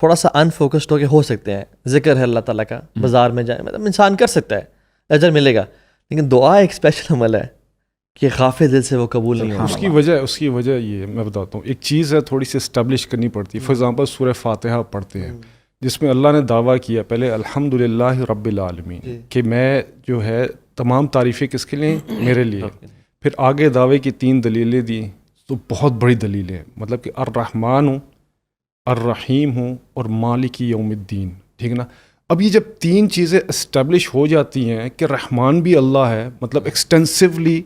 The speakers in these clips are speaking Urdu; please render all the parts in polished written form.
تھوڑا سا انفوکسڈ ہو کے ہو سکتے ہیں. ذکر ہے اللہ تعالیٰ کا, بازار میں جائیں, مطلب انسان کر سکتا ہے, اجر ملے گا. لیکن دعا ایک اسپیشل عمل ہے کہ غافل دل سے وہ قبول نہیں ہوگا. اس کی وجہ یہ میں بتاتا ہوں. ایک چیز ہے تھوڑی سی اسٹیبلش کرنی پڑتی ہے. فار ایگزامپل سورہ فاتحہ پڑھتے ہیں جس میں اللہ نے دعویٰ کیا پہلے الحمدللہ رب العالمین کہ میں جو ہے تمام تعریفیں کس کے لیے, میرے لیے. پھر آگے دعوے کی 3 دلیلیں دی تو بہت بڑی دلیلیں ہیں, مطلب کہ الرحمن ہوں, الرحیم ہوں اور مالک یوم الدین. ٹھیک ہے نا. اب یہ جب 3 چیزیں اسٹیبلش ہو جاتی ہیں کہ رحمان بھی اللہ ہے, مطلب ایکسٹینسولی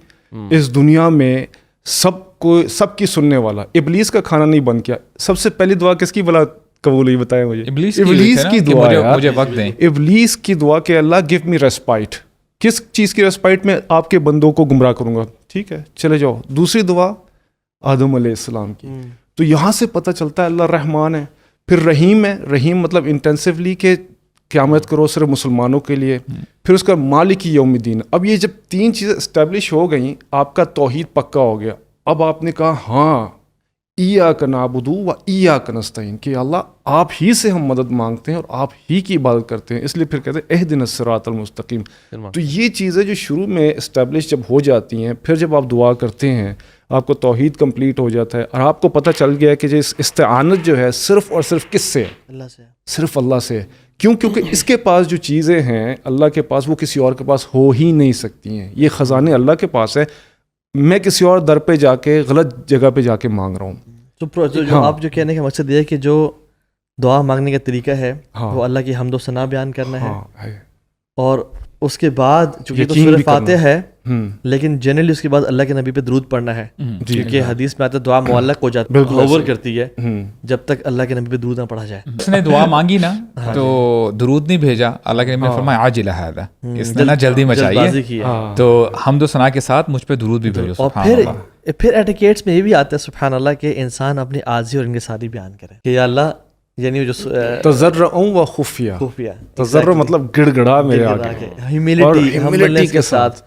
اس دنیا میں سب کی سننے والا. ابلیس کا کھانا نہیں بند کیا. سب سے پہلی دعا کس کی بلا قبول ہوئی بتائیں مجھے؟ ابلیس کی دعا. مجھے وقت دیں. ابلیس کی دعا کہ اللہ گیو می ریسپائٹ. کس چیز کی ریسپائٹ؟ میں آپ کے بندوں کو گمراہ کروں گا. ٹھیک ہے چلے جاؤ. دوسری دعا آدم علیہ السلام کی. تو یہاں سے پتہ چلتا ہے اللہ رحمان ہے. پھر رحیم ہے. رحیم مطلب انٹینسولی کہ قیامت کرو صرف مسلمانوں کے لیے. پھر اس کا مالک یوم الدین. اب یہ جب 3 چیزیں اسٹیبلش ہو گئیں, آپ کا توحید پکا ہو گیا. اب آپ نے کہا ہاں ایاک نعبد و ایاک نستعین, کہ اللہ آپ ہی سے ہم مدد مانگتے ہیں اور آپ ہی کی عبادت کرتے ہیں. اس لیے پھر کہتے ہیں اہدنا الصراط المستقیم. تو یہ چیزیں جو شروع میں اسٹیبلش جب ہو جاتی ہیں, پھر جب آپ دعا کرتے ہیں آپ کو توحید کمپلیٹ ہو جاتا ہے اور آپ کو پتہ چل گیا کہ اس استعانت جو ہے صرف اور صرف کس سے؟ اللہ سے. صرف اللہ سے. کیوں؟ کیونکہ اس کے پاس جو چیزیں ہیں اللہ کے پاس, وہ کسی اور کے پاس ہو ہی نہیں سکتی ہیں. یہ خزانے اللہ کے پاس ہے. میں کسی اور در پہ جا کے غلط جگہ پہ جا کے مانگ رہا ہوں. جو آپ جو کہنے کا مقصد یہ ہے کہ جو دعا مانگنے کا طریقہ ہے وہ اللہ کی حمد و ثنا بیان کرنا ہے, اور اس کے بعد چونکہ تو سورہ فاتحہ ہے لیکن جنرلی اس کے بعد اللہ کے نبی پہ درود پڑھنا ہے, کیونکہ حدیث میں آتا ہے دعا معلق ہو جاتی ہے, اوور کرتی ہے جب تک اللہ کے نبی پہ درود نہ پڑھا جائے. اس نے دعا مانگی نا تو درود نہیں بھیجا, اللہ کے نبی نے فرمایا عاجل ھذا, اس نے نا جلدی مچائی ہے, تو حمد و ثنا کے ساتھ مجھ پہ درود بھی بھیجو. اور پھر ایٹیکیٹس میں یہ بھی آتا ہے سبحان اللہ کہ انسان اپنی عاجزی اور انکساری بیان کرے کہ یا اللہ, یعنی جو تضرع و خفیہ. تضرع مطلب گڑ گڑا میرے آگے, ہیوملٹی کے ساتھ